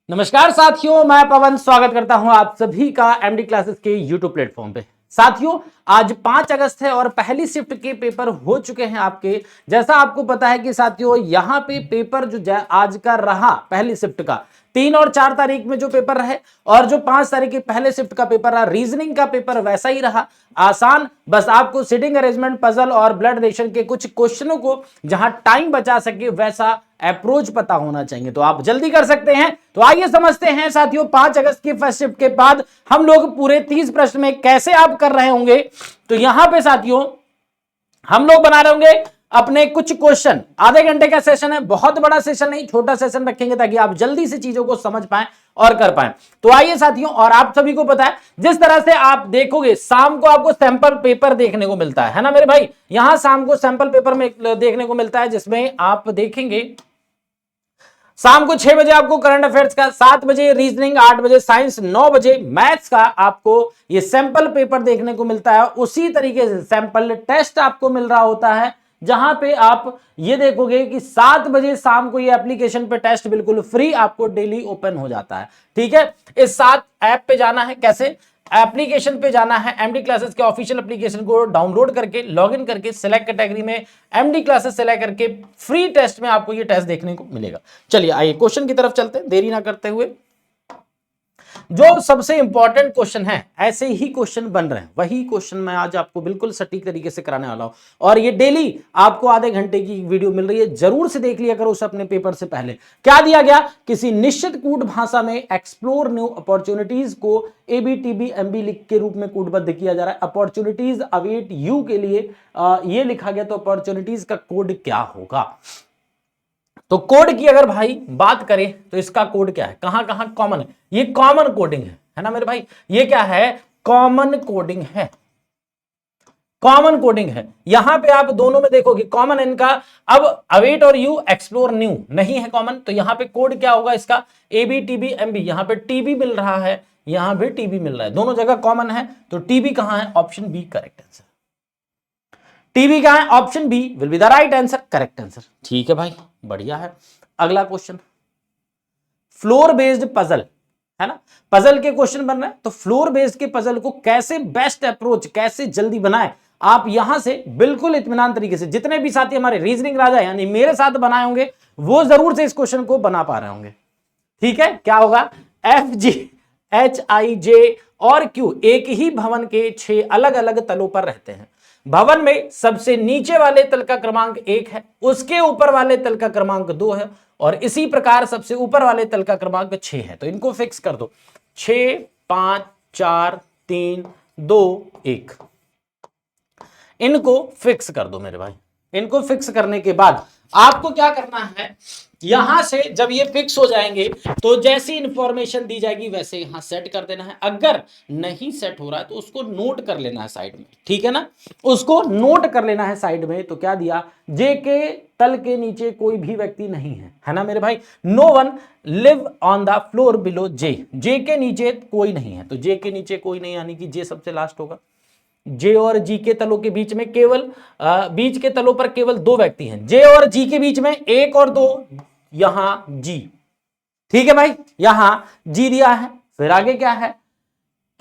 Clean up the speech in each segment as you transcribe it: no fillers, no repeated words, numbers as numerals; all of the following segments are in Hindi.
नमस्कार साथियों, मैं पवन स्वागत करता हूं आप सभी का एमडी क्लासेस के यूट्यूब प्लेटफॉर्म पे। साथियों, आज 5 अगस्त है और पहली शिफ्ट के पेपर हो चुके हैं आपके। जैसा आपको पता है कि साथियों यहां पे पेपर जो आज का रहा पहली शिफ्ट का 3 और 4 तारीख में जो पेपर रहे और जो 5 तारीख के पहले शिफ्ट का पेपर रहा, रीजनिंग का पेपर वैसा ही रहा, आसान। बस आपको सीटिंग अरेंजमेंट, पजल और ब्लड रिलेशन के कुछ क्वेश्चनों को जहां टाइम बचा सके वैसा अप्रोच पता होना चाहिए, तो आप जल्दी कर सकते हैं। तो आइए समझते हैं साथियों, 5 अगस्त की फर्स्ट शिफ्ट के बाद हम लोग पूरे 30 प्रश्न में कैसे आप कर रहे होंगे। तो यहां पे साथियों हम लोग बना रहे होंगे अपने कुछ क्वेश्चन। आधे घंटे का सेशन है, बहुत बड़ा सेशन नहीं, छोटा सेशन रखेंगे ताकि आप जल्दी से चीजों को समझ पाएं और कर पाएं। तो आइए साथियों, और आप सभी को पता है जिस तरह से आप देखोगे शाम को आपको सैंपल पेपर देखने को मिलता है ना मेरे भाई। यहां शाम को सैंपल पेपर में देखने को मिलता है जिसमें आप देखेंगे शाम को 6 बजे आपको करंट अफेयर्स का, 7 बजे रीजनिंग, 8 बजे साइंस, 9 बजे मैथ्स का आपको ये सैंपल पेपर देखने को मिलता है। उसी तरीके से सैंपल टेस्ट आपको मिल रहा होता है जहां पे आप ये देखोगे कि 7 बजे शाम को ये एप्लीकेशन पे टेस्ट बिल्कुल फ्री आपको डेली ओपन हो जाता है। ठीक है, इस 7 ऐप पे जाना है, कैसे एप्लीकेशन पे जाना है, एमडी क्लासेस के ऑफिशियल एप्लीकेशन को डाउनलोड करके लॉगिन करके सिलेक्ट कैटेगरी में एमडी क्लासेस सिलेक्ट करके फ्री टेस्ट में आपको ये टेस्ट देखने को मिलेगा। चलिए आइए क्वेश्चन की तरफ चलते हैं देरी ना करते हुए। जो सबसे इंपॉर्टेंट क्वेश्चन है, ऐसे ही क्वेश्चन बन रहे हैं, वही क्वेश्चन मैं आज आपको बिल्कुल सटीक तरीके से कराने वाला हूं और ये डेली आपको आधे घंटे की वीडियो मिल रही है, जरूर से देख लिया करो उस अपने पेपर से पहले। क्या दिया गया, किसी निश्चित कूट भाषा में एक्सप्लोर न्यू अपॉर्चुनिटीज को एबीटीबी एमबी लिख के रूप में कूटबद्ध किया जा रहा है। अपॉर्चुनिटीज अवेट यू के लिए ये लिखा गया, तो अपॉर्चुनिटीज का कोड क्या होगा। तो कोड की अगर भाई बात करें तो इसका कोड क्या है, कहां कहां कॉमन है, ये कॉमन कोडिंग है ना मेरे भाई। ये क्या है, कॉमन कोडिंग है, कॉमन कोडिंग है। यहां पे आप दोनों में देखोगे कॉमन इनका। अब अवेट और यू एक्सप्लोर न्यू नहीं है कॉमन, तो यहां पे कोड क्या होगा इसका, एबी टीबी एमबी। यहां पे टीबी मिल रहा है, यहां भी टीबी मिल रहा है, दोनों जगह कॉमन है। तो टीबी कहां है, option B correct answer. TB कहां है, option B will be the right answer, correct answer. ठीक है भाई, बढ़िया है। अगला क्वेश्चन, फ्लोर बेस्ड पजल है ना, पजल के क्वेश्चन बन रहे हैं। तो फ्लोर बेस्ड के पजल को कैसे बेस्ट अप्रोच, कैसे जल्दी बनाए, आप यहां से बिल्कुल इत्मीनान तरीके से, जितने भी साथी हमारे रीजनिंग राजा यानी मेरे साथ बनाए होंगे वो जरूर से इस क्वेश्चन को बना पा रहे होंगे। ठीक है, क्या होगा, एफ जी एच आई जे और क्यू एक ही भवन के 6 अलग अलग तलों पर रहते हैं। भवन में सबसे नीचे वाले तल का क्रमांक 1 है, उसके ऊपर वाले तल का क्रमांक 2 है और इसी प्रकार सबसे ऊपर वाले तल का क्रमांक 6 है। तो इनको फिक्स कर दो, 6 5 4 3 2 1, इनको फिक्स कर दो मेरे भाई। इनको फिक्स करने के बाद आपको क्या करना है, यहां से जब ये फिक्स हो जाएंगे तो जैसी इंफॉर्मेशन दी जाएगी वैसे यहां सेट कर देना है। अगर नहीं सेट हो रहा है तो उसको नोट कर लेना है साइड में, ठीक है ना, उसको नोट कर लेना है साइड में। तो क्या दिया, जे के तल के नीचे कोई भी व्यक्ति नहीं है ना मेरे भाई। No one live on the floor below J, J के नीचे कोई नहीं है, तो जे के नीचे कोई नहीं यानी कि जे सबसे लास्ट होगा। जे और जी के तलों के बीच में केवल बीच के तलों पर केवल 2 व्यक्ति हैं, जे और जी के बीच में 1 और 2, यहां जी। ठीक है भाई, यहां जी दिया है। फिर आगे क्या है,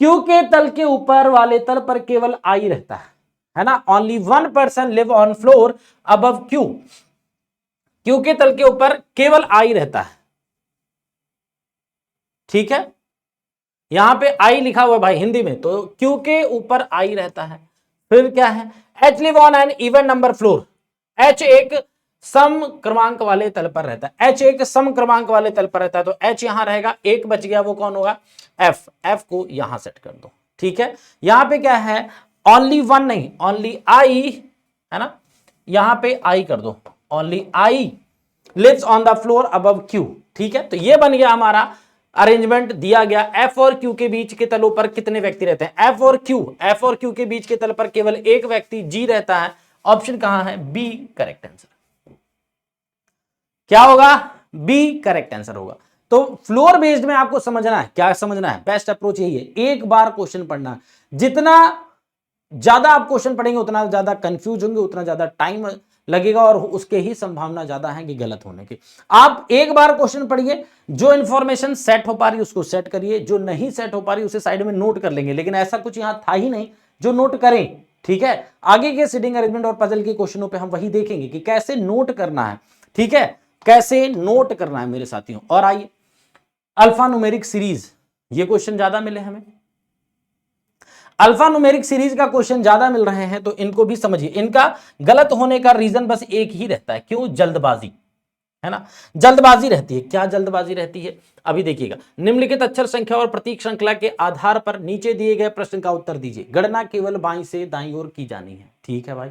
क्यू के तल के ऊपर वाले तल पर केवल आई रहता है ना, only 1 person live on floor above Q. Q के तल के ऊपर केवल आई रहता है। ठीक है, यहां पे आई लिखा हुआ है भाई हिंदी में, तो क्यू के ऊपर आई रहता है। फिर क्या है, H live on an even number floor, H एक सम क्रमांक वाले तल पर रहता है, एच एक सम क्रमांक वाले तल पर रहता है। तो एच यहां रहेगा, एक बच गया, वो कौन होगा, एफ। एफ को यहां सेट कर दो। ठीक है, यहां पे क्या है, ओनली 1 नहीं, ओनली आई है ना, यहां पे आई कर दो, only I lives on the floor above Q. ठीक है, तो ये बन गया हमारा अरेंजमेंट दिया गया। एफ और क्यू के बीच के तलों पर कितने व्यक्ति रहते हैं, एफ और क्यू के बीच के तल पर केवल एक व्यक्ति जी रहता है। ऑप्शन कहां है, बी करेक्ट आंसर। क्या होगा, बी करेक्ट आंसर होगा। तो फ्लोर बेस्ड में आपको समझना है, क्या समझना है, बेस्ट अप्रोच यही है, एक बार क्वेश्चन पढ़ना है। जितना ज्यादा आप क्वेश्चन पढ़ेंगे उतना ज्यादा कंफ्यूज होंगे, उतना ज्यादा टाइम लगेगा और उसके ही संभावना ज्यादा है कि गलत होने की। आप एक बार क्वेश्चन पढ़िए, जो इंफॉर्मेशन सेट हो पा रही उसको सेट करिए, जो नहीं सेट हो पा रही उसे साइड में नोट कर लेंगे, लेकिन ऐसा कुछ यहां था ही नहीं जो नोट करें। ठीक है, आगे के सीटिंग अरेंजमेंट और पजल के क्वेश्चनों पे हम वही देखेंगे कि कैसे नोट करना है। ठीक है, कैसे नोट करना है मेरे साथियों। और आइए, अल्फा न्यूमेरिक सीरीज, ये क्वेश्चन ज्यादा मिले हमें, अल्फा न्यूमेरिक सीरीज का क्वेश्चन ज्यादा मिल रहे हैं, तो इनको भी समझिए। इनका गलत होने का रीजन बस एक ही रहता है, क्यों? जल्दबाजी, है ना, जल्दबाजी रहती है। क्या जल्दबाजी रहती है? अभी देखिएगा, निम्नलिखित अक्षर संख्या और प्रतीक श्रृंखला के आधार पर नीचे दिए गए प्रश्न का उत्तर दीजिए। गणना केवल बाईं से दाईं ओर की जानी है। ठीक है भाई,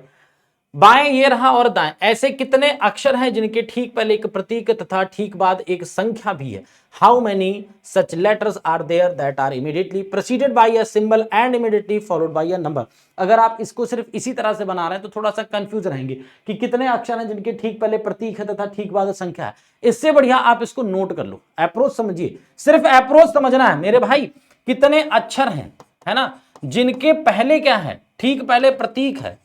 बाएं ये रहा और दाएं, ऐसे कितने अक्षर हैं जिनके ठीक पहले एक प्रतीक तथा ठीक बाद एक संख्या भी है? How many such letters are there that are immediately preceded by a symbol and immediately followed by a number. अगर आप इसको सिर्फ इसी तरह से बना रहे हैं तो थोड़ा सा कंफ्यूज रहेंगे कि कितने अक्षर हैं जिनके ठीक पहले प्रतीक है तथा ठीक बाद संख्या है। इससे बढ़िया आप इसको नोट कर लो, अप्रोच समझिए, सिर्फ अप्रोच समझना है मेरे भाई। कितने अक्षर हैं, है ना, जिनके पहले क्या है? ठीक पहले प्रतीक है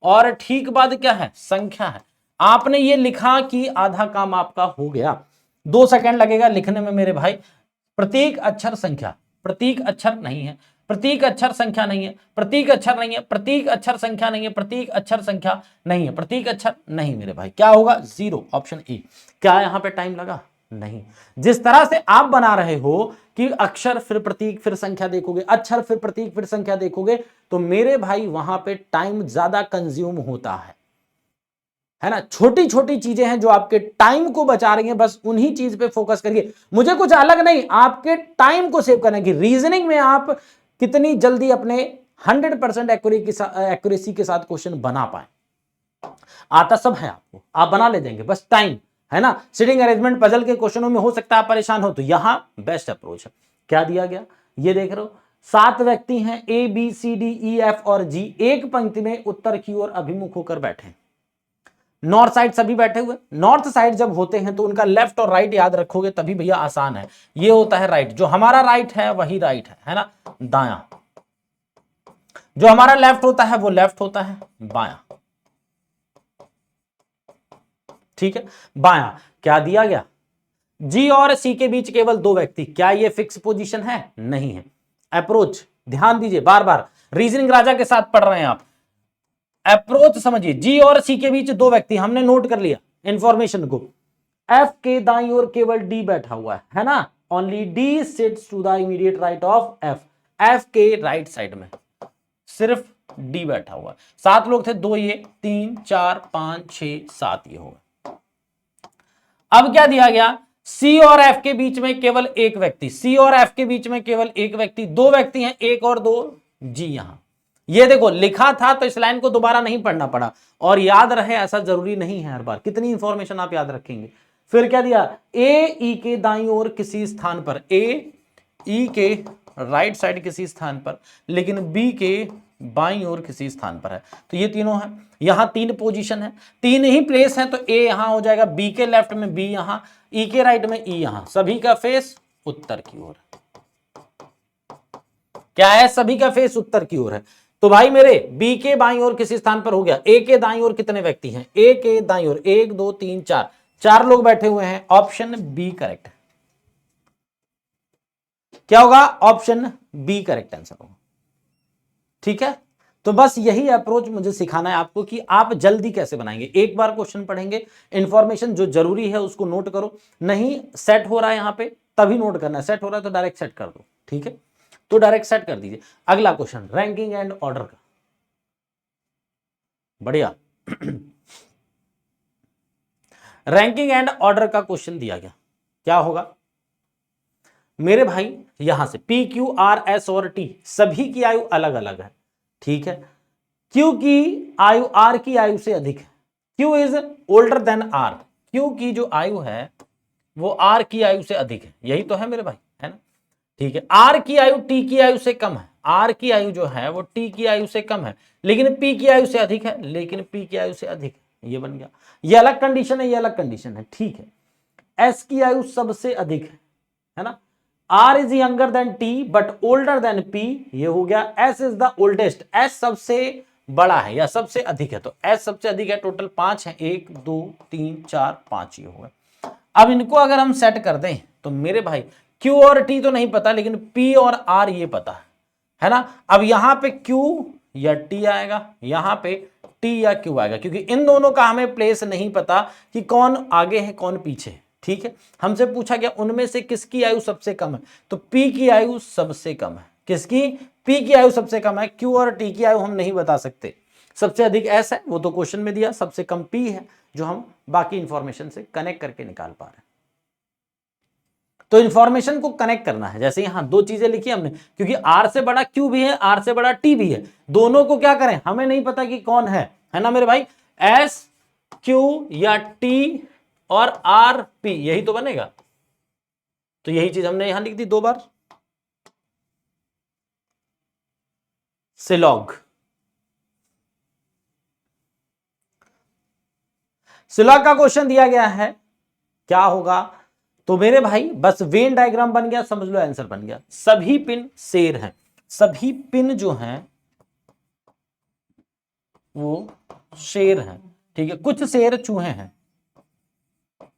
और ठीक बाद क्या है? संख्या है। आपने ये लिखा कि आधा काम आपका हो गया। 2 सेकंड लगेगा लिखने में मेरे भाई। प्रतीक अक्षर संख्या, प्रतीक अक्षर नहीं है, प्रतीक अक्षर संख्या नहीं है, प्रतीक अक्षर नहीं है, प्रतीक अक्षर संख्या नहीं है, प्रतीक अक्षर संख्या नहीं है, प्रतीक अक्षर नहीं मेरे भाई। क्या होगा? 0, ऑप्शन ए। क्या यहां पे टाइम लगा? नहीं। जिस तरह से आप बना रहे हो कि अक्षर फिर प्रतीक फिर संख्या देखोगे, अक्षर फिर प्रतीक फिर संख्या देखोगे, तो मेरे भाई वहां पे टाइम ज्यादा कंज्यूम होता है ना। छोटी छोटी चीजें हैं जो आपके टाइम को बचा रही हैं, बस उन्हीं चीज पे फोकस करिए। मुझे कुछ अलग नहीं, आपके टाइम को सेव करने की रीजनिंग में आप कितनी जल्दी अपने 100% एक्यूरेसी के साथ क्वेश्चन बना पाए। आता सब है आपको, आप बना ले जाएंगे, बस टाइम है ना। सीटिंग अरेंजमेंट पजल के क्वेश्चनों में हो सकता है आप परेशान हो, तो यहां बेस्ट अप्रोच है। क्या दिया गया? ये देख रहे हो, 7 व्यक्ति हैं, A B C D E F और जी, एक पंक्ति में उत्तर की ओर अभिमुख होकर बैठे। नॉर्थ साइड सभी बैठे हुए। नॉर्थ साइड जब होते हैं तो उनका लेफ्ट और राइट याद रखोगे तभी भैया आसान है। ये होता है राइट, जो हमारा राइट है वही राइट है ना। दायां, जो हमारा लेफ्ट होता है वो लेफ्ट होता है, बायां। ठीक है, बायां। क्या दिया गया? जी और सी के बीच केवल 2 व्यक्ति। क्या ये फिक्स पोजीशन है? नहीं है। अप्रोच ध्यान दीजिए, बार बार रीजनिंग राजा के साथ पढ़ रहे हैं आप, अप्रोच समझिए। जी और सी के बीच 2 व्यक्ति, हमने नोट कर लिया इंफॉर्मेशन को। एफ के दाईं ओर केवल डी बैठा हुआ है ना। Only D sits to the immediate right of F. F के राइट साइड में सिर्फ डी बैठा हुआ है। 7 लोग थे, 2 ये, 3 4 5 6 7 ये हो गए। अब क्या दिया गया? सी और एफ के बीच में केवल एक व्यक्ति, सी और एफ के बीच में केवल एक व्यक्ति, 2 व्यक्ति हैं, 1 और 2 जी। यहां ये देखो लिखा था तो इस लाइन को दोबारा नहीं पढ़ना पड़ा, और याद रहे ऐसा जरूरी नहीं है हर बार। कितनी इंफॉर्मेशन आप याद रखेंगे। फिर क्या दिया? ए ई के दाईं ओर किसी स्थान पर, ए ई के राइट साइड किसी स्थान पर, लेकिन बी के बाईं ओर किसी स्थान पर है। तो ये तीनों है, यहां 3 पोजीशन है, 3 ही प्लेस है, तो ए यहां हो जाएगा, बी के लेफ्ट में बी यहां, ई के राइट में ई यहां। सभी का फेस उत्तर की ओर। क्या है? सभी का फेस उत्तर की ओर है। तो भाई मेरे बी के बाईं ओर किसी स्थान पर हो गया। ए के दाईं ओर कितने व्यक्ति हैं? ए के दाईं ओर 1 2 3 4, 4 लोग बैठे हुए हैं। ऑप्शन बी करेक्ट है। क्या होगा? ऑप्शन बी करेक्ट आंसर होगा। ठीक है, तो बस यही अप्रोच मुझे सिखाना है आपको कि आप जल्दी कैसे बनाएंगे। एक बार क्वेश्चन पढ़ेंगे, इंफॉर्मेशन जो जरूरी है उसको नोट करो। नहीं सेट हो रहा है यहां पे तभी नोट करना है, सेट हो रहा है तो डायरेक्ट सेट कर दो। ठीक है, तो डायरेक्ट सेट कर दीजिए। अगला क्वेश्चन रैंकिंग एंड ऑर्डर का, बढ़िया। रैंकिंग एंड ऑर्डर का क्वेश्चन दिया गया। क्या होगा मेरे भाई? यहां से पी क्यू आर एस और टी सभी की आयु अलग अलग है। ठीक है, क्यू की आयु आर की आयु से अधिक है। Q is older than R, Q की जो आयु है वो आर की आयु से अधिक है। यही तो है मेरे भाई, है ना। ठीक है, आर की आयु टी की आयु से कम है, आर की आयु जो है वो टी की आयु से कम है, लेकिन पी की आयु से अधिक है, लेकिन पी की आयु से अधिक है। ये बन गया, ये अलग कंडीशन है, ये अलग कंडीशन है। ठीक है, एस की आयु सबसे अधिक है ना। R is younger than T but older than P, ये हो गया। S is the oldest, S सबसे बड़ा है या सबसे अधिक है, तो एस सबसे अधिक है, टोटल 5 है, 1 2 3 4 5 ये हो गए। अब इनको अगर हम सेट कर दें तो मेरे भाई Q और T तो नहीं पता, लेकिन P और R ये पता है ना। अब यहां पे Q या T आएगा, यहां पे T या Q आएगा, क्योंकि इन दोनों का हमें प्लेस नहीं पता कि कौन आगे है कौन पीछे है। ठीक है, हमसे पूछा गया उनमें से किसकी आयु सबसे कम है, तो P की आयु सबसे कम है। किसकी? P की आयु सबसे कम है। Q और T की आयु हम नहीं बता सकते। सबसे अधिक S है, वो तो क्वेश्चन में दिया, सबसे कम P है, जो हम बाकी इंफॉर्मेशन से कनेक्ट करके निकाल पा रहे हैं। तो इंफॉर्मेशन को कनेक्ट करना है। जैसे यहां दो चीजें लिखी हमने, क्योंकि R से बड़ा Q भी है, R से बड़ा T भी है, दोनों को क्या करें, हमें नहीं पता कि कौन है ना मेरे भाई। S Q या T और R P, यही तो बनेगा। तो यही चीज हमने यहां लिख दी 2 बार। सिलॉग का क्वेश्चन दिया गया है, क्या होगा, तो मेरे भाई बस वेन डायग्राम बन गया, समझ लो आंसर बन गया। सभी पिन शेर हैं, सभी पिन जो हैं वो शेर हैं। ठीक है, कुछ शेर चूहे हैं,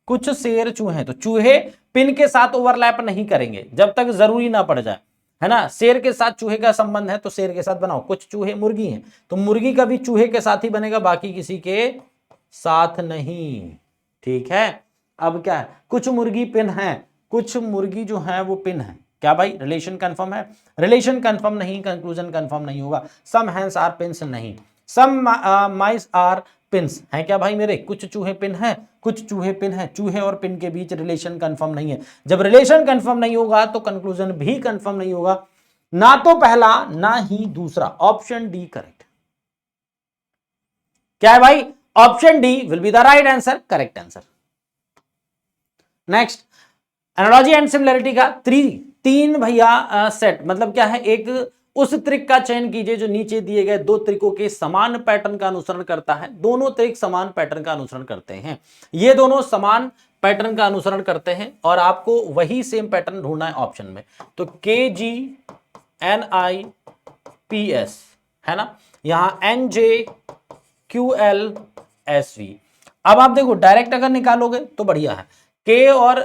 कुछ शेर चूहे हैं, तो चूहे पिन के साथ ओवरलैप नहीं करेंगे जब तक जरूरी ना पड़ जाए, है ना। शेर के साथ चूहे का संबंध है तो शेर के साथ बनाओ। कुछ चूहे मुर्गी हैं तो मुर्गी का भी चूहे के साथ ही बनेगा, बाकी किसी के साथ नहीं। ठीक है, अब क्या है, कुछ मुर्गी पिन है, कुछ मुर्गी जो है वो पिन है। क्या भाई, रिलेशन कंफर्म है? रिलेशन कंफर्म नहीं, कंक्लूजन कंफर्म नहीं होगा। सम हैंस आर पिन्स नहीं, सम माइस आर पिन्स है। क्या भाई मेरे, कुछ चूहे पिन है, कुछ चूहे पिन है, चूहे और पिन के बीच रिलेशन कंफर्म नहीं है। जब रिलेशन कंफर्म नहीं होगा तो कंक्लूजन भी कंफर्म नहीं होगा, ना तो पहला ना ही दूसरा। Option D correct. क्या है भाई, option D will be the right answer, correct answer. Next, analogy and similarity का तीन भैया सेट, मतलब क्या है, एक उस त्रिक का चयन कीजिए जो नीचे दिए गए दो त्रिकों के समान पैटर्न का अनुसरण करता है। दोनों त्रिक समान पैटर्न का अनुसरण करते हैं, ये दोनों समान पैटर्न का अनुसरण करते हैं और आपको वही सेम पैटर्न ढूंढना है ऑप्शन में। तो KGNIPS है ना, यहां NJQLSV। अब आप देखो डायरेक्ट अगर निकालोगे तो बढ़िया है, K और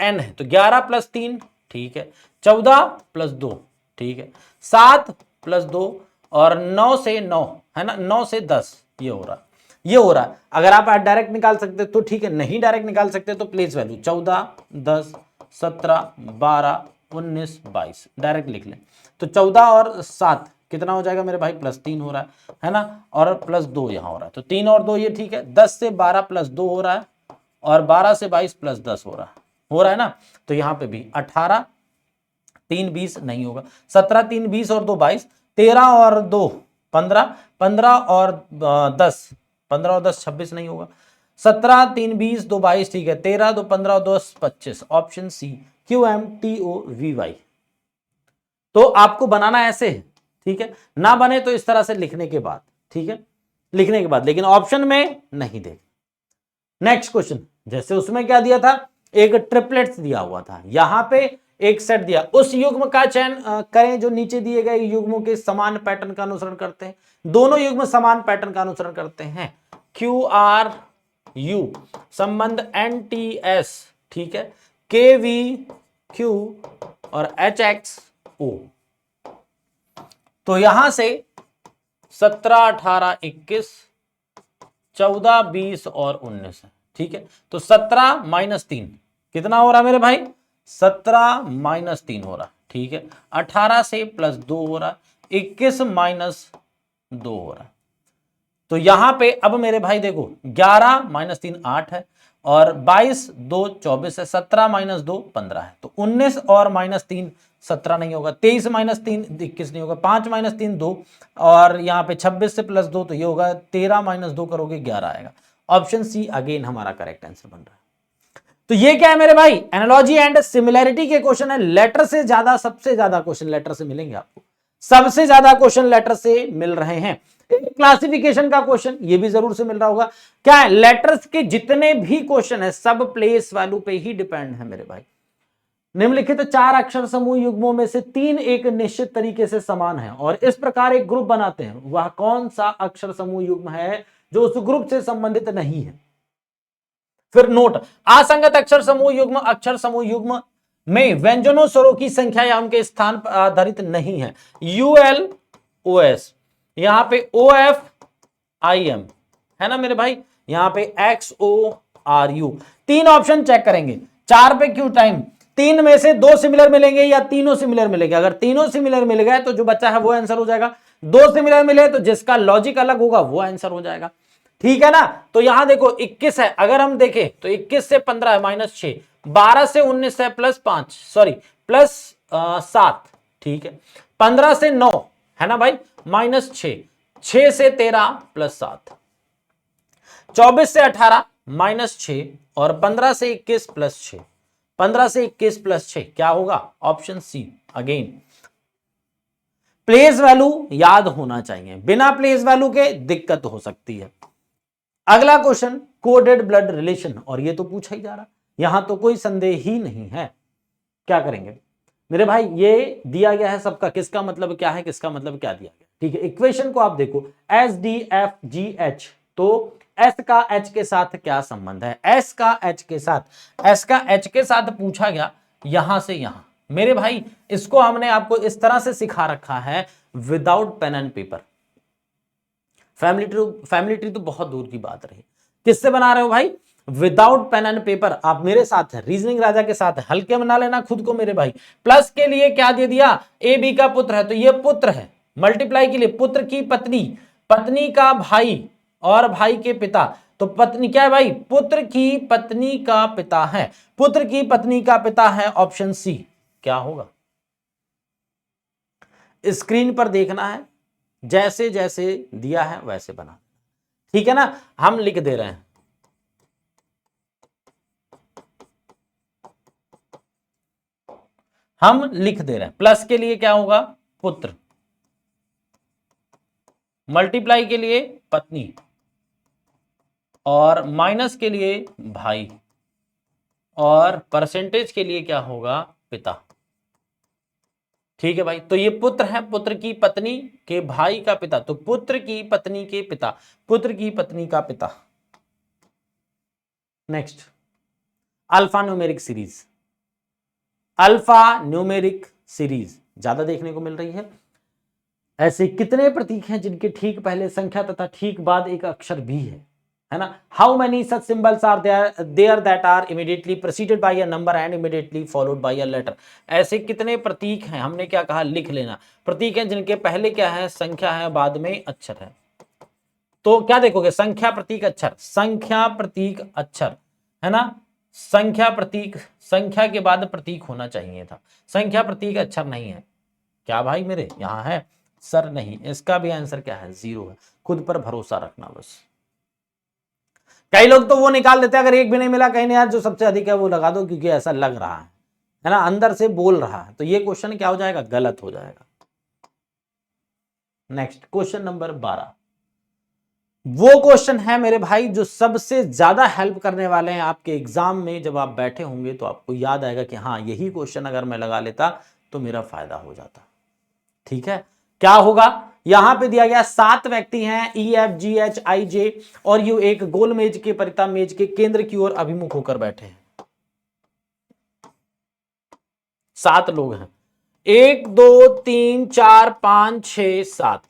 N है तो 11 + 3, ठीक है, 14 + 2, ठीक है, 7 + 2 और 9 से 9 है ना, 9 से 10 ये हो रहा, ये हो रहा। अगर आप डायरेक्ट निकाल सकते तो ठीक है, नहीं डायरेक्ट निकाल सकते तो प्लेस वैल्यू 14 10 17 12 19 22 डायरेक्ट लिख लें। तो 14 और 7 कितना हो जाएगा मेरे भाई, +3 हो रहा है ना, और +2 यहां हो रहा है, तो 3 और 2 ये ठीक है, 10 से 12 + 2 हो रहा है और 12 से 22 + 10 हो रहा है ना। तो यहां पे भी 18 3 20 नहीं होगा, 17 3 20 और 2 22, 13 और 2 15, 15 और 10 15 और 10 26 नहीं होगा, 17 3 20 2 22, ठीक है, 13 2 15 और 10 25। Option C QMTOVY। तो आपको बनाना ऐसे है, ठीक है, ना बने तो इस तरह से लिखने के बाद, ठीक है, लिखने के बाद, लेकिन ऑप्शन में नहीं दे। नेक्स्ट क्वेश्चन, जैसे उसमें क्या दिया था, एक ट्रिपलेट्स दिया हुआ था, यहां पे एक सेट दिया, उस युग्म का चयन करें जो नीचे दिए गए युग्मों के समान पैटर्न का अनुसरण करते हैं। दोनों युग्म समान पैटर्न का अनुसरण करते हैं। QRU संबंध NTS, ठीक है, KVQ और HXO। तो यहां से 17 18 21 14 20 और 19 है, ठीक है, तो 17 - 3 कितना हो रहा मेरे भाई, 17 - 3 हो रहा, ठीक है, 18 से +2 हो रहा, 21 - 2 हो रहा। तो यहां पे अब मेरे भाई देखो 11 - 3 8 है और 22 2 24 है, 17 - 2 15 है, तो 19 और -3 17 नहीं होगा, 23 - 3 21 नहीं होगा, 5 - 3 2 और यहाँ पे 26 से +2 तो ये होगा, 13 - 2 करोगे 11 आएगा। ऑप्शन सी अगेन हमारा करेक्ट आंसर बन रहा है। तो ये क्या है मेरे भाई, एनालॉजी एंड सिमिलैरिटी के क्वेश्चन है। लेटर से ज्यादा, सबसे ज्यादा क्वेश्चन लेटर से मिलेंगे आपको, सबसे ज्यादा क्वेश्चन लेटर से मिल रहे हैं। क्लासिफिकेशन का क्वेश्चन ये भी जरूर से मिल रहा होगा। क्या है, लेटर्स के जितने भी क्वेश्चन है सब प्लेस वैल्यू पे ही डिपेंड है मेरे भाई। निम्नलिखित 4 अक्षर समूह युग्मों में से 3 एक निश्चित तरीके से समान है और इस प्रकार एक ग्रुप बनाते हैं, वह कौन सा अक्षर समूह युग्म है जो उस ग्रुप से संबंधित नहीं है। फिर नोट, असंगत अक्षर समूह युग्म में व्यंजनों स्वरों की संख्या या उनके स्थान पर आधारित नहीं है। यूएल ओएस, यहां पे ओ एफ आई एम है ना मेरे भाई, यहां पे X O R U. 3 option check करेंगे, 4 पे क्यों टाइम, 3 में से 2 सिमिलर मिलेंगे या तीनों सिमिलर मिलेंगे। अगर तीनों सिमिलर मिल गए तो जो बच्चा है वो आंसर हो जाएगा, 2 सिमिलर मिले तो जिसका लॉजिक अलग होगा वो आंसर हो जाएगा। ठीक है ना। तो यहां देखो 21 है, अगर हम देखें तो 21 से 15 है -6, 12 से 19 है +7, ठीक है। 15 से 9 है ना भाई -6, 6 से 13 +7, 24 से 18 -6 और 15 से 21 +6, 15 से 21 +6 क्या होगा, option C. Again place value याद होना चाहिए, बिना प्लेस वैल्यू के दिक्कत हो सकती है। अगला क्वेश्चन कोडेड ब्लड रिलेशन, और ये तो पूछा ही जा रहा, यहां तो कोई संदेह ही नहीं है। क्या करेंगे मेरे भाई, ये दिया गया है सबका, किसका मतलब क्या है, किसका मतलब क्या दिया गया, ठीक है। इक्वेशन को आप देखो SDFGH, तो S का H के साथ क्या संबंध है, S का H के साथ पूछा गया यहां से यहां। मेरे भाई इसको हमने आपको इस तरह से सिखा रखा है without pen and paper. Family tree तो बहुत दूर की बात रही, किससे बना रहे हो भाई, विदाउट पेन एंड पेपर। आप मेरे साथ रीजनिंग राजा के साथ हल्के बना लेना खुद को मेरे भाई। प्लस के लिए क्या दे दिया, ए बी का पुत्र है तो ये पुत्र है, मल्टीप्लाई के लिए पुत्र की पत्नी, पत्नी का भाई और भाई के पिता, तो पत्नी क्या है भाई, पुत्र की पत्नी का पिता है, पुत्र की पत्नी का पिता है, ऑप्शन सी क्या होगा। स्क्रीन पर देखना है, जैसे जैसे दिया है वैसे बना, ठीक है ना। हम लिख दे रहे हैं, हम लिख दे रहे हैं। प्लस के लिए क्या होगा, पुत्र, मल्टीप्लाई के लिए पत्नी और माइनस के लिए भाई और परसेंटेज के लिए क्या होगा, पिता। ठीक है भाई, तो ये पुत्र है, पुत्र की पत्नी के भाई का पिता, तो पुत्र की पत्नी के पिता, पुत्र की पत्नी का पिता। Next alpha numeric series, alpha numeric series ज्यादा देखने को मिल रही है। ऐसे कितने प्रतीक हैं जिनके ठीक पहले संख्या तथा ठीक बाद एक अक्षर भी है ना। How many such symbols are there that are immediately preceded by a number and immediately followed by a letter. ऐसे कितने प्रतीक हैं, हमने क्या कहा, लिख लेना। प्रतीक हैं जिनके पहले क्या है, संख्या है, बाद में अक्षर है। तो क्या देखोगे, संख्या प्रतीक अक्षर, संख्या प्रतीक अक्षर है ना, संख्या प्रतीक, संख्या के बाद प्रतीक होना चाहिए था, संख्या प्रतीक अक्षर नहीं है क्या भाई मेरे, यहां है सर नहीं, इसका भी आंसर क्या है, 0 है। खुद पर भरोसा रखना बस। कई लोग तो वो निकाल देते हैं, अगर एक भी नहीं मिला कहीं नहीं यार, जो सबसे अधिक है वो लगा दो क्योंकि ऐसा लग रहा है ना, अंदर से बोल रहा है, तो ये क्वेश्चन क्या हो जाएगा, गलत हो जाएगा। नेक्स्ट क्वेश्चन नंबर 12, वो क्वेश्चन है मेरे भाई जो सबसे ज्यादा हेल्प करने वाले हैं आपके एग्जाम में। जब आप बैठे होंगे तो आपको याद आएगा कि हाँ यही क्वेश्चन अगर मैं लगा लेता तो मेरा फायदा हो जाता। ठीक है, क्या होगा, यहां पे दिया गया 7 व्यक्ति हैं, EFGHIJ और यू एक गोल मेज के परिता मेज के केंद्र की ओर अभिमुख होकर बैठे हैं। 7 लोग हैं, 1 2 3 4 5 6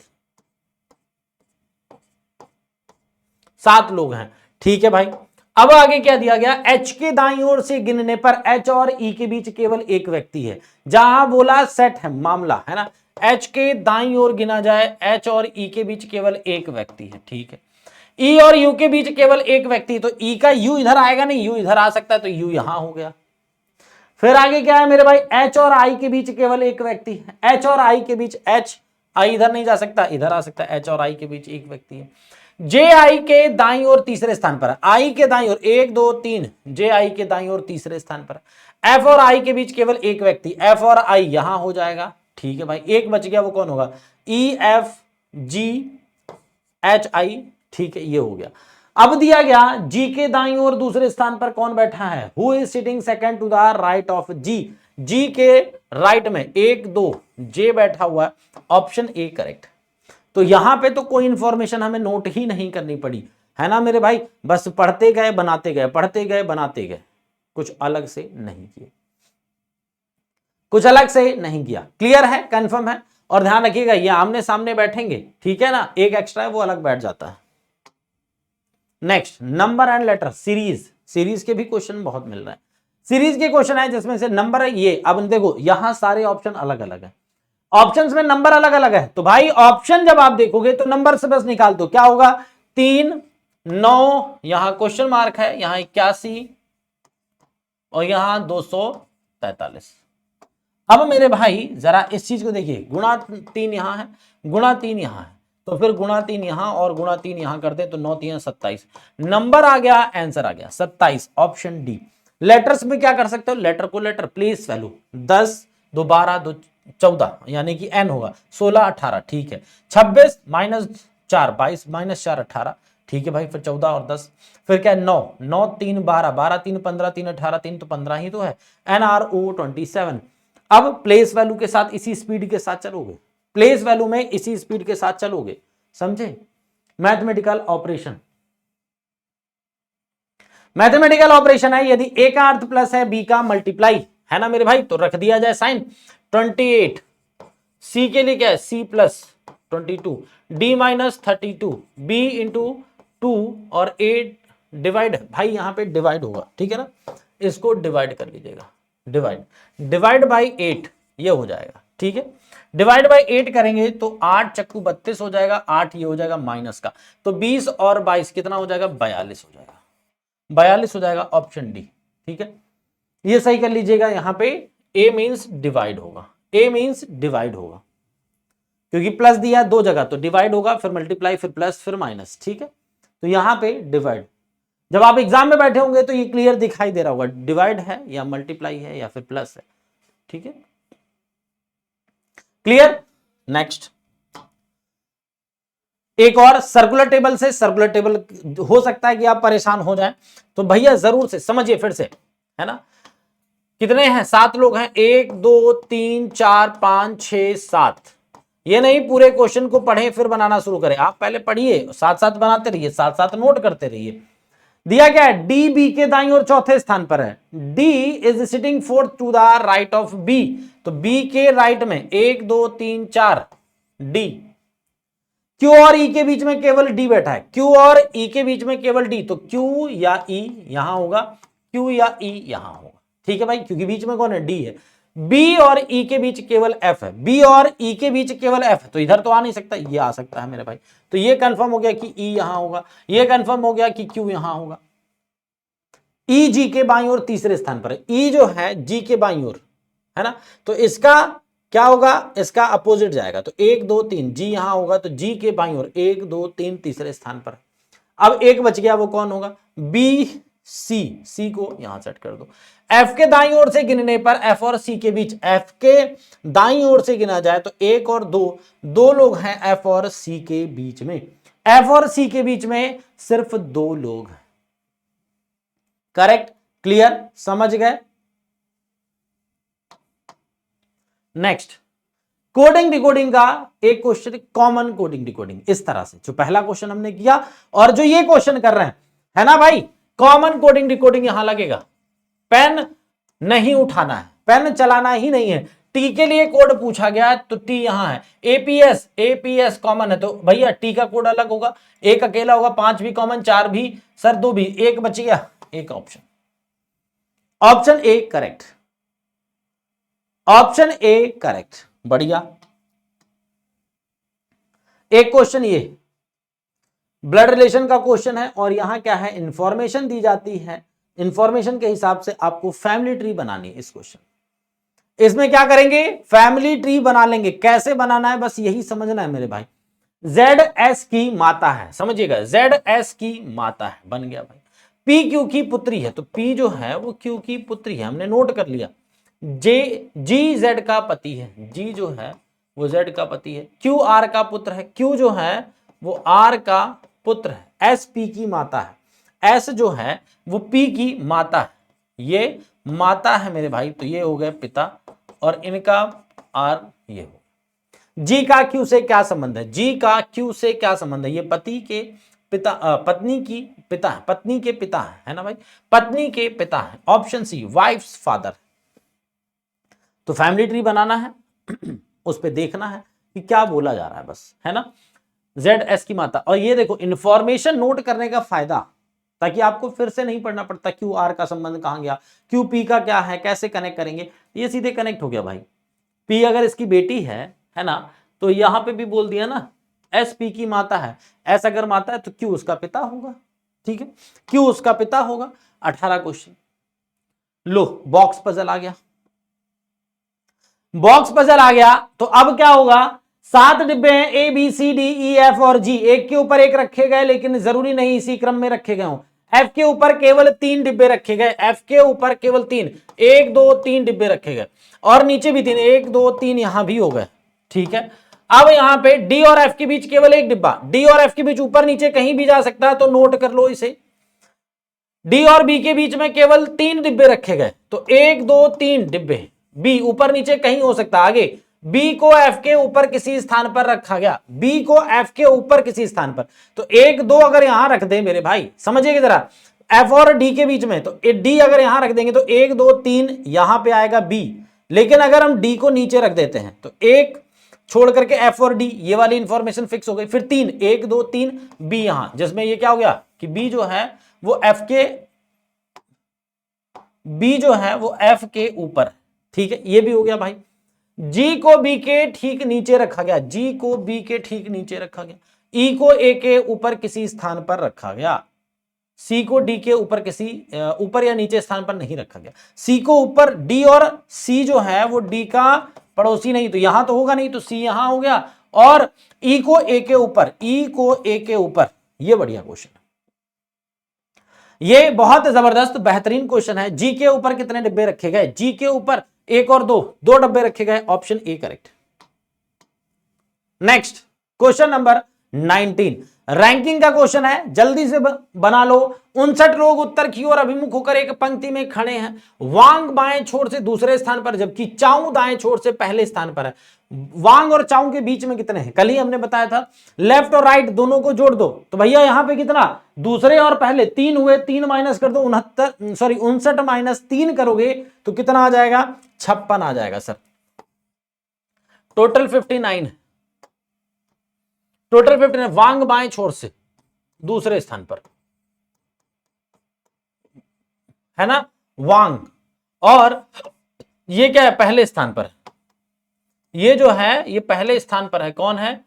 7 लोग हैं। ठीक है भाई, अब आगे क्या दिया गया, H के दाईं ओर से गिनने पर H और E के बीच केवल एक व्यक्ति है। जहां बोला सेट है मामला है ना, H के दाईं ओर गिना जाए, H और E के बीच केवल एक व्यक्ति है। ठीक है, E और U के बीच केवल एक व्यक्ति, तो E का U इधर आएगा नहीं, U इधर आ सकता है, तो U यहां हो गया। फिर आगे क्या है मेरे भाई, H और I के बीच केवल एक व्यक्ति है, H और I के बीच, H I इधर नहीं जा सकता, इधर आ सकता है, H और I के बीच एक व्यक्ति है। जे आई के दाईं ओर तीसरे स्थान पर है, आई के दाईं ओर 1 2 3, जे आई के दाईं ओर तीसरे स्थान पर है। एफ और आई के बीच केवल एक व्यक्ति, एफ और आई यहां हो जाएगा। ठीक है भाई, एक बच गया, वो कौन होगा, EFGHI। ठीक है, ये हो गया। अब दिया गया जी के दाईं ओर दूसरे स्थान पर कौन बैठा है, who is sitting second to the right of G. G के राइट में 1 2 जे बैठा हुआ है, ऑप्शन ए करेक्ट। तो यहां पे तो कोई इंफॉर्मेशन हमें नोट ही नहीं करनी पड़ी, है ना मेरे भाई, बस पढ़ते गए बनाते गए, पढ़ते गए बनाते गए, कुछ अलग से नहीं किए, कुछ अलग से नहीं किया। क्लियर है, कंफर्म है। और ध्यान रखिएगा ये आमने सामने बैठेंगे, ठीक है ना, एक एक्स्ट्रा है वो अलग बैठ जाता है। Next, number and later series, series के भी क्वेश्चन बहुत मिल रहे हैं। सीरीज के क्वेश्चन है जिसमें से नंबर है ये, अब देखो यहां सारे ऑप्शन अलग अलग है, ऑप्शंस में नंबर अलग अलग है, तो भाई ऑप्शन जब आप देखोगे तो नंबर से बस निकाल दो, क्या होगा 3 9, यहां क्वेश्चन मार्क है, यहां 81 और यहां 243। अब मेरे भाई जरा इस चीज को देखिए, गुणा 3 यहां है, गुणा 3 यहां है, तो फिर गुणा 3 यहां और गुणा 3 यहां कर दे तो 9 3 27, नंबर आ गया, आंसर आ गया 27, ऑप्शन डी। लेटर्स में क्या कर सकते हो, लेटर को लेटर, प्लेस वैल्यू 10 2 12 2 14 यानी कि एन होगा, 16 18 ठीक है, 26 -4 22 -4 18 ठीक है भाई, फिर 14 और 10, फिर क्या 9 9 3 12 12 3 15 3 18 3 तो 15 ही तो है, NRO 27। अब प्लेस वैल्यू के साथ इसी स्पीड के साथ चलोगे, प्लेस वैल्यू में इसी स्पीड के साथ चलोगे, समझे। मैथमेटिकल ऑपरेशन, मैथमेटिकल ऑपरेशन है, यदि ए का अर्थ प्लस है बी का मल्टीप्लाई, है ना मेरे भाई, तो रख दिया जाए साइन 28, सी के लिए क्या है C plus 22, D minus 32, B into 2 और ए डिवाइड, भाई यहां पे डिवाइड होगा, ठीक है ना, इसको डिवाइड कर लीजिएगा, डिवाइड बाई 8 ये हो जाएगा, ठीक है, डिवाइड बाई 8 करेंगे तो 8 चक्कू 32 हो जाएगा, 8 ये हो जाएगा माइनस का, तो 20 और 22 कितना हो जाएगा 42 हो जाएगा, 42 हो जाएगा, ऑप्शन डी, ठीक है, ये सही कर लीजिएगा। यहां पे ए मींस डिवाइड होगा, ए मींस डिवाइड होगा, क्योंकि प्लस दिया दो जगह तो डिवाइड होगा, फिर मल्टीप्लाई, फिर प्लस, फिर माइनस, ठीक है, तो यहां पे डिवाइड, जब आप एग्जाम में बैठे होंगे तो ये क्लियर दिखाई दे रहा होगा, डिवाइड है या मल्टीप्लाई है या फिर प्लस है, ठीक है, क्लियर। नेक्स्ट, एक और सर्कुलर टेबल से, सर्कुलर टेबल हो सकता है कि आप परेशान हो जाएं, तो भैया जरूर से समझिए फिर से, है ना, कितने हैं 7 लोग हैं, 1 2 3 4 5 6 7, ये नहीं पूरे क्वेश्चन को पढ़ें फिर बनाना शुरू करें, आप पहले पढ़िए, साथ साथ बनाते रहिए, साथ साथ नोट करते रहिए। दिया क्या है, डी बी के दाईं और चौथे स्थान पर है, D is sitting fourth to the right of B, तो बी के राइट में 1 2 3 4 डी, क्यू और ई के बीच में केवल डी बैठा है, क्यू और ई के बीच में केवल डी, तो क्यू या ई यहां होगा, क्यू या ई यहां होगा, ठीक है भाई, क्योंकि बीच में कौन है डी है, बी और ई के बीच केवल एफ है, बी और ई के बीच केवल एफ है, तो इधर तो आ नहीं सकता, ये आ सकता है मेरे भाई, तो ये कंफर्म हो गया कि ई यहां होगा, ये कंफर्म हो गया कि क्यू यहां होगा, ई जी के बाईं ओर तीसरे स्थान पर है, ई जो है जी के बाईं ओर, है ना, तो इसका क्या होगा, इसका अपोजिट जाएगा, तो 1 2 3 जी यहां होगा, तो जी के बाईं ओर 1 2 3 तीसरे स्थान पर। अब एक बच गया, वो कौन होगा, बी सी, सी को यहां सेट कर दो, एफ के दाईं ओर से गिनने पर एफ और सी के बीच, एफ के दाईं ओर से गिना जाए तो 1 और 2, 2 लोग हैं एफ और सी के बीच में, एफ और सी के बीच में सिर्फ 2 लोग हैं, करेक्ट, क्लियर, समझ गए। नेक्स्ट, कोडिंग डिकोडिंग का एक क्वेश्चन, कॉमन कोडिंग डिकोडिंग, इस तरह से जो पहला क्वेश्चन हमने किया और जो ये क्वेश्चन कर रहे हैं, है ना भाई, कॉमन कोडिंग डिकोडिंग यहां लगेगा, पेन नहीं उठाना है, पेन चलाना ही नहीं है, टी के लिए कोड पूछा गया तो टी यहां है, एपीएस, एपीएस कॉमन है तो भैया टी का कोड अलग होगा, एक अकेला होगा, 5 भी कॉमन, 4 भी सर, 2 भी, एक बच गया, एक option, option A correct, option A correct, बढ़िया। एक क्वेश्चन ये ब्लड रिलेशन का क्वेश्चन है और यहां क्या है, इंफॉर्मेशन दी जाती है, इंफॉर्मेशन के हिसाब से आपको फैमिली ट्री बनानी है। इस क्वेश्चन इसमें क्या करेंगे, फैमिली ट्री बना लेंगे, कैसे बनाना है बस यही समझना है मेरे भाई। जेड एस की माता है, समझिएगा, जेड एस की माता है, बन गया भाई। पी क्यू की पुत्री है, तो पी जो है वो क्यू की पुत्री है, हमने नोट कर लिया। जे जी जेड का पति है, जी जो है वो जेड का पति है। क्यू आर का पुत्र है, क्यू जो है वो आर का पुत्र है। एस पी की माता है, एस जो है वो पी की माता है, ये माता है मेरे भाई, तो ये हो गए पिता, और इनका आर ये हो। जी का क्यू से क्या संबंध है? जी का क्यू से क्या संबंध है? ये पति के पिता, पत्नी की पिता है, पत्नी के पिता है ना भाई, पत्नी के पिता है। Option C wife's father. तो फैमिली ट्री बनाना है उस पे देखना है कि क्या बोला जा रहा है, बस है ना। जेड एस की माता, और ये देखो इंफॉर्मेशन नोट करने का फायदा, ताकि आपको फिर से नहीं पढ़ना पड़ता क्यू आर का संबंध कहां गया, क्यू पी का क्या है, कैसे कनेक्ट करेंगे, ये सीधे कनेक्ट हो गया भाई। पी अगर इसकी बेटी है ना, तो यहां पे भी बोल दिया ना एस पी की माता है, एस अगर माता है तो क्यू उसका पिता होगा, ठीक है, क्यू उसका पिता होगा। 18 क्वेश्चन। लो बॉक्स पजल आ गया, बॉक्स पजल आ गया, तो अब क्या होगा, 7 डिब्बे हैं A B C D E F और जी, एक के ऊपर एक रखे गए, लेकिन जरूरी नहीं इसी क्रम में रखे गए हों। एफ के ऊपर केवल 3 डिब्बे रखे गए, एफ के ऊपर केवल 3, 1 2 3 डिब्बे रखे गए, और नीचे भी 3, 1 2 3 यहां भी हो गए, ठीक है। अब यहां पे डी और एफ के बीच केवल एक डिब्बा, डी और एफ के बीच ऊपर नीचे कहीं भी जा सकता है, तो नोट कर लो इसे। डी और बी के बीच में केवल 3 डिब्बे रखे गए, तो 1 2 3 डिब्बे, बी ऊपर नीचे कहीं हो सकता है। आगे बी को एफ के ऊपर किसी स्थान पर रखा गया, बी को एफ के ऊपर किसी स्थान पर, तो 1 2 अगर यहां रख दे मेरे भाई, समझिएगा जरा, एफ और डी के बीच में, तो डी अगर यहां रख देंगे तो 1 2 3 यहां पे आएगा बी, लेकिन अगर हम डी को नीचे रख देते हैं तो 1 छोड़ करके एफ और डी, ये वाली इंफॉर्मेशन फिक्स हो गई। फिर 3, 1 2 3 बी यहां, जिसमें ये क्या हो गया कि बी जो है वो एफ के, बी जो है वो एफ के ऊपर, ठीक है, ये भी हो गया भाई। जी को बी के ठीक नीचे रखा गया, जी को बी के ठीक नीचे रखा गया, ई को ए के ऊपर किसी स्थान पर रखा गया, सी को डी के ऊपर किसी ऊपर या नीचे स्थान पर नहीं रखा गया, सी को ऊपर, डी और सी जो है वो डी का पड़ोसी नहीं, तो यहां तो होगा नहीं, तो सी यहां हो गया, और ई को ए के ऊपर, ई को ए के ऊपर, ये बढ़िया क्वेश्चन है, ये बहुत जबरदस्त बेहतरीन क्वेश्चन है। जी के ऊपर कितने डिब्बे रखे गए? जी के ऊपर 1 और 2, 2 डब्बे रखे गए, option A correct. Next question number 19, ranking का क्वेश्चन है, जल्दी से बना लो। 59 लोग उत्तर की ओर अभिमुख होकर एक पंक्ति में खड़े हैं, वांग बाएं छोर से दूसरे स्थान पर, जबकि चाऊ दाएं छोर से पहले स्थान पर है। वांग और चाऊ के बीच में कितने हैं? कल ही हमने बताया था, लेफ्ट और राइट दोनों को जोड़ दो, तो भैया यहां पे कितना, दूसरे और पहले 3 हुए, 3 माइनस कर दो, 59 माइनस 3 करोगे तो कितना आ जाएगा, 56 आ जाएगा सर। टोटल 59, टोटल 59, वांग बाएं छोर से दूसरे स्थान पर है ना, वांग, और ये क्या है, पहले स्थान पर, ये जो है ये पहले स्थान पर है, कौन है,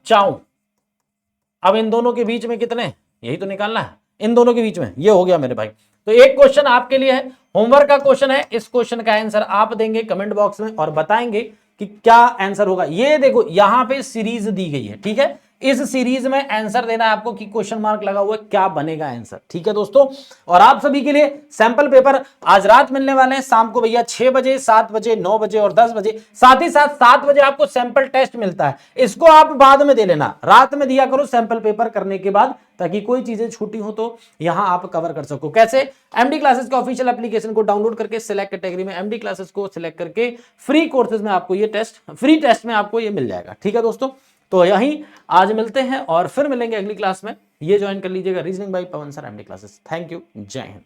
चाऊ। अब इन दोनों के बीच में कितने, यही तो निकालना है, इन दोनों के बीच में, ये हो गया मेरे भाई। तो एक क्वेश्चन आपके लिए है, होमवर्क का क्वेश्चन है, इस क्वेश्चन का आंसर आप देंगे कमेंट बॉक्स में और बताएंगे कि क्या आंसर होगा। ये देखो यहां पे सीरीज दी गई है, ठीक है, इस सीरीज में आंसर देना है आपको कि क्वेश्चन मार्क लगा हुआ है, क्या बनेगा आंसर, ठीक है दोस्तों। और आप सभी के लिए सैंपल पेपर आज रात मिलने वाले हैं, शाम को भैया 6 बजे, 7 बजे, 9 बजे और 10 बजे, साथ ही साथ 7 बजे आपको सैंपल टेस्ट मिलता है, इसको आप बाद में दे लेना, रात में दिया करो सैंपल पेपर करने के बाद, ताकि कोई चीजें छूटी हो तो यहां आप कवर कर सको। कैसे? एमडी क्लासेस के ऑफिशियल एप्लीकेशन को डाउनलोड करके सिलेक्ट कैटेगरी में एमडी क्लासेस को सिलेक्ट करके फ्री कोर्सेज में आपको ये टेस्ट, फ्री टेस्ट में आपको ये मिल जाएगा, ठीक है दोस्तों। तो यहीं आज मिलते हैं और फिर मिलेंगे अगली क्लास में। ये ज्वाइन कर लीजिएगा reasoning bye Pawan sir MD classes. Thank you, जय हिंद।